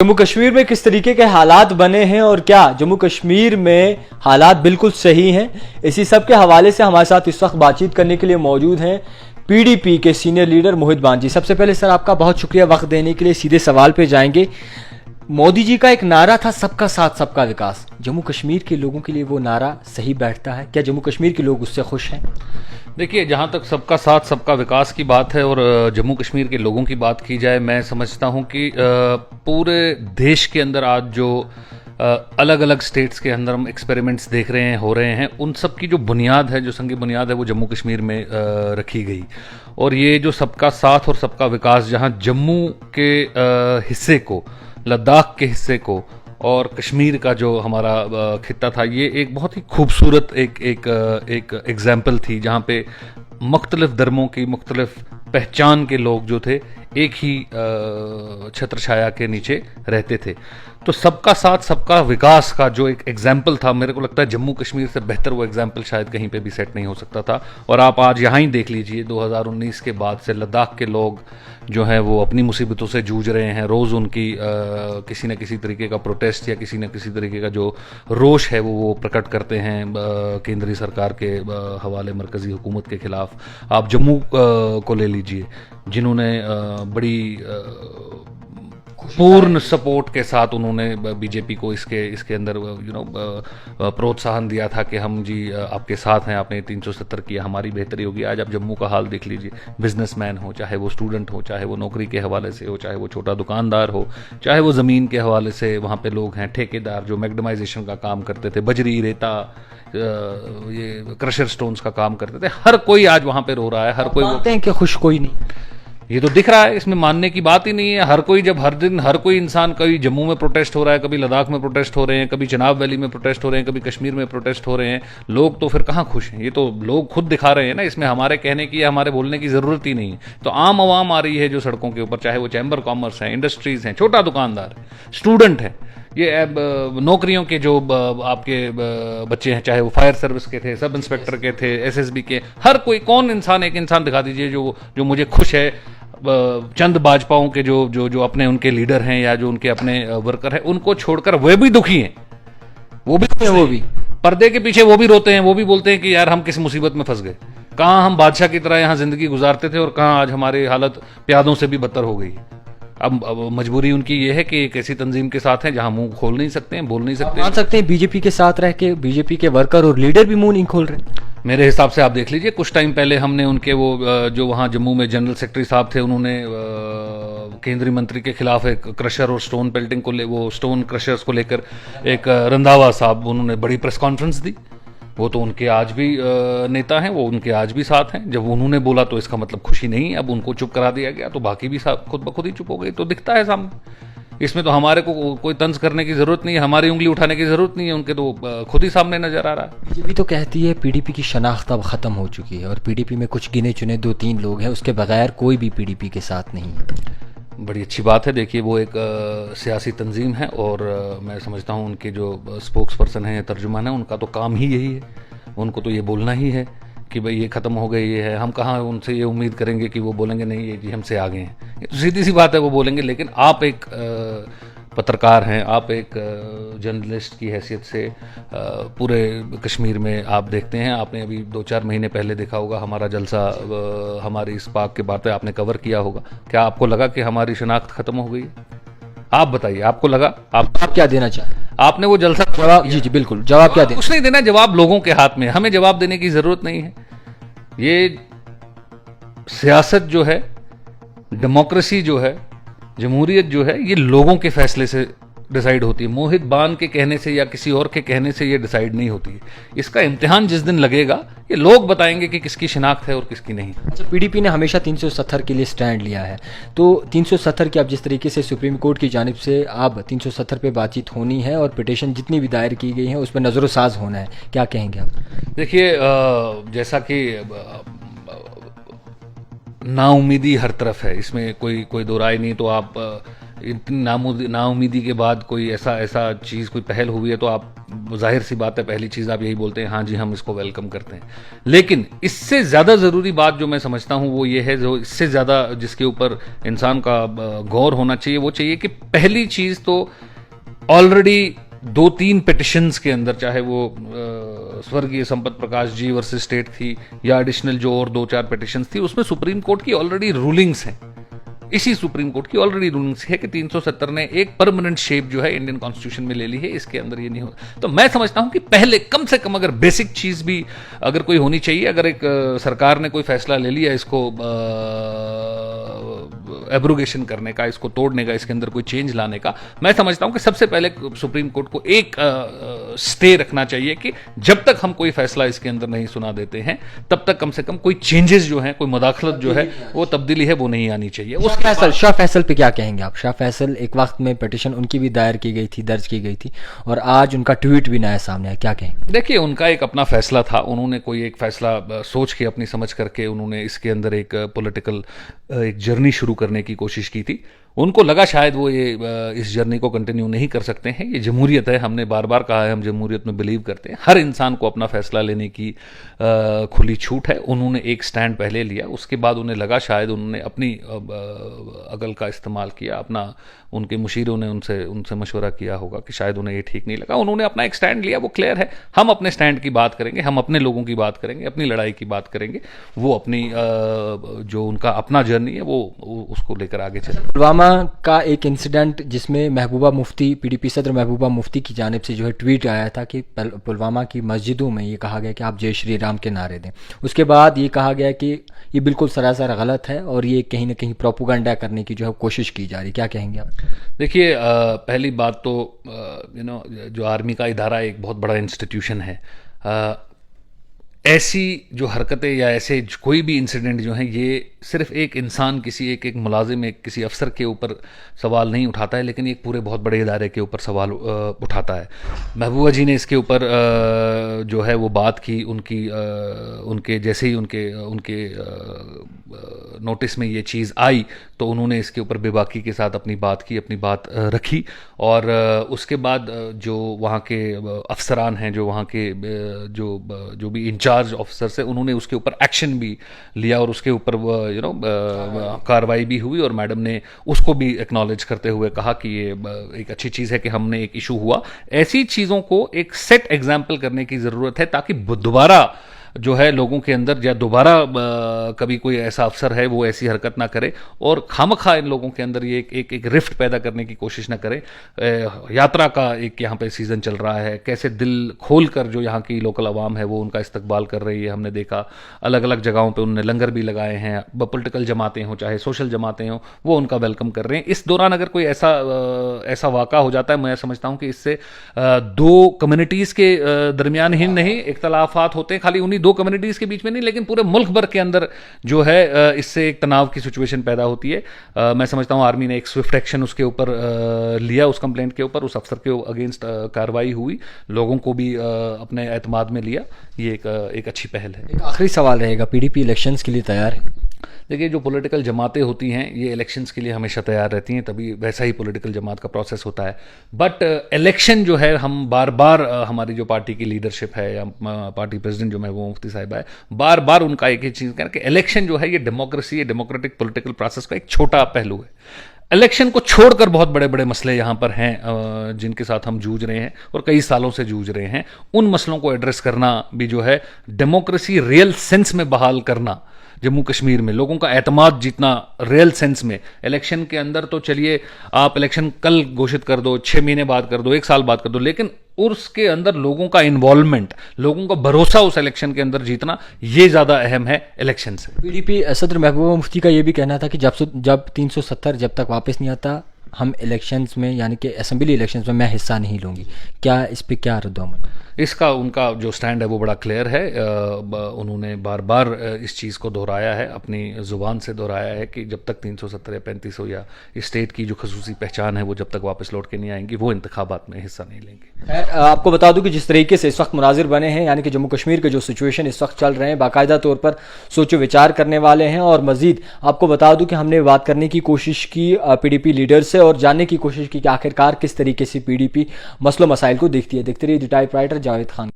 जम्मू कश्मीर में किस तरीके के हालात बने हैं और क्या जम्मू कश्मीर में हालात बिल्कुल सही हैं, इसी सब के हवाले से हमारे साथ इस वक्त बातचीत करने के लिए मौजूद हैं पीडीपी के सीनियर लीडर मोहित बांजी। सबसे पहले सर आपका बहुत शुक्रिया वक्त देने के लिए। सीधे सवाल पे जाएंगे। मोदी जी का एक नारा था सबका साथ सबका विकास, जम्मू कश्मीर के लोगों के लिए वो नारा सही बैठता है? क्या जम्मू कश्मीर के लोग उससे खुश हैं? देखिए, जहाँ तक सबका साथ सबका विकास की बात है और जम्मू कश्मीर के लोगों की बात की जाए, मैं समझता हूँ कि पूरे देश के अंदर आज जो अलग अलग स्टेट्स के अंदर हम एक्सपेरिमेंट्स देख रहे हैं, हो रहे हैं, उन सब की जो बुनियाद है, जो संगी बुनियाद है, वो जम्मू कश्मीर में रखी गई। और ये जो सबका साथ और सबका विकास, जहाँ जम्मू के हिस्से को, लद्दाख के हिस्से को और कश्मीर का जो हमारा खित्ता था, ये एक बहुत ही खूबसूरत एक एग्जाम्पल थी, जहाँ पे मुख्तलिफ धर्मों की मुख्तलिफ पहचान के लोग जो थे एक ही छत्र छाया के नीचे रहते थे। तो सबका साथ सबका विकास का जो एक एग्जाम्पल था, मेरे को लगता है जम्मू कश्मीर से बेहतर वो एग्जाम्पल शायद कहीं पे भी सेट नहीं हो सकता था। और आप आज यहाँ ही देख लीजिए, 2019 के बाद से लद्दाख के लोग जो हैं वो अपनी मुसीबतों से जूझ रहे हैं। रोज़ उनकी किसी न किसी तरीके का प्रोटेस्ट या किसी न किसी तरीके का जो रोष है वो प्रकट करते हैं केंद्रीय सरकार के हवाले, मरकज़ी हुकूमत के ख़िलाफ़। आप जम्मू को ले लीजिए, जिन्होंने बड़ी पूर्ण सपोर्ट के साथ उन्होंने बीजेपी को इसके अंदर प्रोत्साहन दिया था कि हम जी आपके साथ हैं, आपने 370 किया, हमारी बेहतरी होगी। आज आप जम्मू का हाल देख लीजिए, बिजनेसमैन हो, चाहे वो स्टूडेंट हो, चाहे वो नौकरी के हवाले से हो, चाहे वो छोटा दुकानदार हो, चाहे वो ज़मीन के हवाले से वहाँ पे लोग हैं, ठेकेदार जो मैग्नेमाइजेशन का काम करते थे, बजरी, रेता, ये क्रशर स्टोन्स का काम करते थे, हर कोई आज वहाँ पे रो रहा है। हर कोई बोलते हैं कि खुश कोई नहीं, ये तो दिख रहा है, इसमें मानने की बात ही नहीं है। हर कोई, जब हर दिन हर कोई इंसान, कभी जम्मू में प्रोटेस्ट हो रहा है, कभी लद्दाख में प्रोटेस्ट हो रहे हैं, कभी चिनाब वैली में प्रोटेस्ट हो रहे हैं, कभी कश्मीर में प्रोटेस्ट हो रहे हैं, लोग तो फिर कहाँ खुश हैं? ये तो लोग खुद दिखा रहे हैं ना, इसमें हमारे कहने की या हमारे बोलने की ज़रूरत ही नहीं है। तो आम आवाम आ रही है जो सड़कों के ऊपर, चाहे वो चैम्बर कॉमर्स हैं, इंडस्ट्रीज़ हैं, छोटा दुकानदार है, स्टूडेंट हैं, ये नौकरियों के जो आपके बच्चे हैं, चाहे वो फायर सर्विस के थे, सब इंस्पेक्टर के थे, एसएसबी के, हर कोई, कौन इंसान, एक इंसान दिखा दीजिए जो मुझे खुश है। चंद भाजपाओं के जो अपने उनके लीडर हैं या जो उनके अपने वर्कर हैं, उनको छोड़कर वे भी दुखी हैं, वो भी पर्दे के पीछे वो भी रोते हैं, वो भी बोलते हैं कि यार हम किस मुसीबत में फंस गए, कहाँ हम बादशाह की तरह यहाँ जिंदगी गुजारते थे और कहाँ आज हमारी हालत प्यादों से भी बदतर हो गई। अब मजबूरी उनकी ये है कि एक ऐसी तंजीम के साथ हैं जहां मुंह खोल नहीं सकते हैं, बोल नहीं सकते। मान सकते हैं बीजेपी के साथ रह के बीजेपी के वर्कर और लीडर भी मुंह नहीं खोल रहे। मेरे हिसाब से आप देख लीजिए, कुछ टाइम पहले हमने उनके वो जो वहाँ जम्मू में जनरल सेक्रेटरी साहब थे, उन्होंने केंद्रीय मंत्री के खिलाफ एक क्रशर और स्टोन पेल्टिंग को वो स्टोन क्रशर्स को लेकर एक रंधावा साहब, उन्होंने बड़ी प्रेस कॉन्फ्रेंस दी। वो तो उनके आज भी नेता हैं, वो उनके आज भी साथ हैं। जब उन्होंने बोला तो इसका मतलब खुशी नहीं, अब उनको चुप करा दिया गया तो बाकी भी खुद ब खुद ही चुप हो गई। तो दिखता है सामने, इसमें तो हमारे को कोई तंज करने की जरूरत नहीं है, हमारी उंगली उठाने की जरूरत नहीं है, उनके तो खुद ही सामने नजर आ रहा है। बीजेपी तो कहती है पीडीपी की शनाख्त अब खत्म हो चुकी है और पीडीपी में कुछ गिने चुने 2-3 लोग हैं, उसके बगैर कोई भी पीडीपी के साथ नहीं है। बड़ी अच्छी बात है। देखिए, वो एक सियासी तंजीम है और मैं समझता हूँ उनके जो स्पोक्स पर्सन हैं, तर्जुमान है, उनका तो काम ही यही है, उनको तो ये बोलना ही है कि भाई ये ख़त्म हो गई, ये है। हम कहाँ उनसे ये उम्मीद करेंगे कि वो बोलेंगे नहीं ये जी हमसे आगे हैं, ये तो सीधी सी बात है, वो बोलेंगे। लेकिन आप एक पत्रकार हैं, आप एक जर्नलिस्ट की हैसियत से पूरे कश्मीर में आप देखते हैं, आपने अभी 2-4 महीने पहले देखा होगा हमारा जलसा, हमारी इस पाक के बात पे आपने कवर किया होगा। क्या आपको लगा कि हमारी शनाख्त खत्म हो गई? आप बताइए, आपको लगा? आप क्या देना चाहें? आपने वो जलसा जवाब, जी बिल्कुल, जवाब क्या देना? कुछ नहीं देना, जवाब लोगों के हाथ में, हमें जवाब देने की जरूरत नहीं है। ये सियासत जो है, डेमोक्रेसी जो है, जमहूरियत जो है, ये लोगों के फैसले से डिसाइड होती है। मोहित बान के कहने से या किसी और के कहने से ये डिसाइड नहीं होती है। इसका इम्तिहान जिस दिन लगेगा, ये लोग बताएंगे कि किसकी शिनाख्त है और किसकी नहीं। अच्छा, पीडीपी ने हमेशा 370 के लिए स्टैंड लिया है, तो 370 की अब जिस तरीके से सुप्रीम कोर्ट की जानिब से अब 370 पे बातचीत होनी है और पिटीशन जितनी भी दायर की गई है उस पर नज़र-ओ-साज होना है, क्या कहेंगे आप? देखिए, जैसा कि नाउमीदी हर तरफ है, इसमें कोई दो राय नहीं। तो आप इतनी नाउमीदी के बाद कोई ऐसा चीज़ कोई पहल हुई है तो आप जाहिर सी बात है पहली चीज़ आप यही बोलते हैं हाँ जी हम इसको वेलकम करते हैं। लेकिन इससे ज़्यादा ज़रूरी बात जो मैं समझता हूँ वो ये है, जो इससे ज़्यादा जिसके ऊपर इंसान का गौर होना चाहिए वो चाहिए कि पहली चीज़ तो ऑलरेडी 2-3 पिटिशंस के अंदर, चाहे वो स्वर्गीय संपत प्रकाश जी वर्सेस स्टेट थी या एडिशनल जो और 2-4 पिटिशंस थी, उसमें सुप्रीम कोर्ट की ऑलरेडी रूलिंग्स हैं। इसी सुप्रीम कोर्ट की ऑलरेडी रूलिंग्स है कि 370 ने एक परमानेंट शेप जो है इंडियन कॉन्स्टिट्यूशन में ले ली है, इसके अंदर ये नहीं हो। तो मैं समझता हूं कि पहले कम से कम अगर बेसिक चीज भी अगर कोई होनी चाहिए, अगर एक सरकार ने कोई फैसला ले लिया इसको एब्रोगेशन करने का, इसको तोड़ने का, इसके अंदर कोई चेंज लाने का, मैं समझता हूं कि सबसे पहले सुप्रीम कोर्ट को एक स्टे रखना चाहिए कि जब तक हम कोई फैसला इसके अंदर नहीं सुना देते हैं तब तक कम से कम कोई चेंजेस जो है, कोई मुदाखलत जो है, वो तब्दीली है वो नहीं आनी चाहिए। शाह फैसल पे क्या कहेंगे आप? शाह फैसल एक वक्त में पिटिशन उनकी भी दायर की गई थी, दर्ज की गई थी, और आज उनका ट्वीट भी नया सामने आया, क्या कहेंगे? देखिए, उनका एक अपना फैसला था, उन्होंने कोई एक फैसला सोच के अपनी समझ करके उन्होंने इसके अंदर एक पॉलिटिकल एक जर्नी शुरू करने की कोशिश की थी। उनको लगा शायद वो ये इस जर्नी को कंटिन्यू नहीं कर सकते हैं। ये जमहूरियत है, हमने बार बार कहा है हम जमहूरियत में बिलीव करते हैं, हर इंसान को अपना फैसला लेने की खुली छूट है। उन्होंने एक स्टैंड पहले लिया, उसके बाद उन्हें लगा शायद उन्होंने अपनी अकल का इस्तेमाल किया, अपना उनके मुशीरों ने उनसे मशवरा किया होगा कि शायद उन्हें ये ठीक नहीं लगा, उन्होंने अपना एक स्टैंड लिया, वो क्लियर है। हम अपने स्टैंड की बात करेंगे, हम अपने लोगों की बात करेंगे, अपनी लड़ाई की बात करेंगे, वो अपनी जो उनका अपना जर्नी है वो उसको लेकर आगे चले। पुलवामा का एक इंसिडेंट जिसमें महबूबा मुफ्ती, पीडीपी सदर महबूबा मुफ्ती की जानिब से जो है ट्वीट आया था कि पुलवामा की मस्जिदों में ये कहा गया कि आप जय श्री राम के नारे दें। उसके बाद ये कहा गया कि ये बिल्कुल सरासर गलत है और ये कहीं ना कहीं प्रोपोगंडा करने की जो है कोशिश की जा रही, क्या कहेंगे आप? देखिए, पहली बात तो जो आर्मी का इदारा एक बहुत बड़ा इंस्टीट्यूशन है, ऐसी जो हरकतें या ऐसे कोई भी इंसिडेंट जो हैं ये सिर्फ एक इंसान, किसी एक मुलाजिम, एक किसी अफसर के ऊपर सवाल नहीं उठाता है, लेकिन एक पूरे बहुत बड़े इदारे के ऊपर सवाल उठाता है। महबूबा जी ने इसके ऊपर जो है वो बात की, उनके जैसे ही उनके नोटिस में ये चीज़ आई तो उन्होंने इसके ऊपर बेबाकी के साथ अपनी बात की, अपनी बात रखी, और उसके बाद जो वहाँ के अफसरान हैं, जो वहाँ के जो भी इंचार्ज ऑफिसर्स हैं, उन्होंने उसके ऊपर एक्शन भी लिया और उसके ऊपर कार्रवाई भी हुई, और मैडम ने उसको भी एक्नॉलेज करते हुए कहा कि ये एक अच्छी चीज़ है कि हमने एक इशू हुआ। ऐसी चीज़ों को एक सेट एग्जाम्पल करने की ज़रूरत है ताकि दोबारा जो है लोगों के अंदर, या दोबारा कभी कोई ऐसा अफसर है वो ऐसी हरकत ना करे और खामखा इन लोगों के अंदर ये एक रिफ्ट पैदा करने की कोशिश ना करे। यात्रा का एक यहाँ पे सीज़न चल रहा है, कैसे दिल खोल कर जो यहाँ की लोकल आवाम है वो उनका इस्तकबाल कर रही है। हमने देखा अलग अलग जगहों पे उन्होंने लंगर भी लगाए हैं, पॉलिटिकल जमातें हों चाहे सोशल जमातें हों, वो उनका वेलकम कर रहे हैं। इस दौरान अगर कोई ऐसा वाक़ा हो जाता है, मैं समझता हूँ कि इससे दो कम्युनिटीज़ के दरमियान ही नहीं इख्तलाफात होते हैं, खाली उन्हीं दो कम्युनिटीज के बीच में नहीं, लेकिन पूरे मुल्क भर के अंदर जो है इससे एक तनाव की सिचुएशन पैदा होती है। मैं समझता हूं आर्मी ने एक स्विफ्ट एक्शन उसके ऊपर लिया, उस कंप्लेंट के ऊपर, उस अफसर के अगेंस्ट कार्रवाई हुई, लोगों को भी अपने एतमाद में लिया। ये एक अच्छी पहल है। एक आखिरी सवाल रहेगा, पीडीपी इलेक्शंस के लिए तैयार है? देखिए, जो पॉलिटिकल जमातें होती हैं ये इलेक्शंस के लिए हमेशा तैयार रहती हैं, तभी वैसा ही पॉलिटिकल जमात का प्रोसेस होता है। बट इलेक्शन जो है, हम बार बार हमारी जो पार्टी की लीडरशिप है या पार्टी प्रेसिडेंट जो महबूबा मुफ्ती साहिबा है, बार बार उनका एक ही चीज़ कहना कि इलेक्शन जो है ये डेमोक्रेसी, ये डेमोक्रेटिक पॉलिटिकल प्रोसेस का एक छोटा पहलू है। इलेक्शन को छोड़कर बहुत बड़े बड़े मसले यहाँ पर हैं जिनके साथ हम जूझ रहे हैं और कई सालों से जूझ रहे हैं। उन मसलों को एड्रेस करना भी जो है, डेमोक्रेसी रियल सेंस में बहाल करना, जम्मू कश्मीर में लोगों का एतमाद जीतना रियल सेंस में। इलेक्शन के अंदर तो चलिए आप इलेक्शन कल घोषित कर दो, 6 महीने बाद कर दो, 1 साल बाद कर दो, लेकिन उसके अंदर लोगों का इन्वॉल्वमेंट, लोगों का भरोसा उस इलेक्शन के अंदर जीतना, ये ज़्यादा अहम है इलेक्शन से। पीडीपी सदर महबूबा मुफ्ती का ये भी कहना था कि जब 370 जब तक वापस नहीं आता, हम इलेक्शंस में यानी कि असेंबली इलेक्शंस में मैं हिस्सा नहीं लूंगी। क्या इस पे क्या रद्द-ओ-अमल? इसका उनका जो स्टैंड है वो बड़ा क्लियर है। उन्होंने बार बार इस चीज़ को दोहराया है, अपनी ज़ुबान से दोहराया है कि जब तक 370 या 35 हो या स्टेट की जो खसूसी पहचान है वो जब तक वापस लौट के नहीं आएंगी, वो इंतखाबात में हिस्सा नहीं लेंगे। खैर, आपको बता दूं कि जिस तरीके से इस वक्त मुनाजिर बने हैं, यानी कि जम्मू कश्मीर के जो सिचुएशन इस वक्त चल रहे हैं, बाकायदा तौर पर सोचो विचार करने वाले हैं। और मजीद आपको बता दूं कि हमने बात करने की कोशिश की पीडीपी लीडर से और जानने की कोशिश की कि आखिरकार किस तरीके से पीडीपी मसलों मसाइल को देखती है। देखते रहिए द टाइपराइटर, जावेद खान।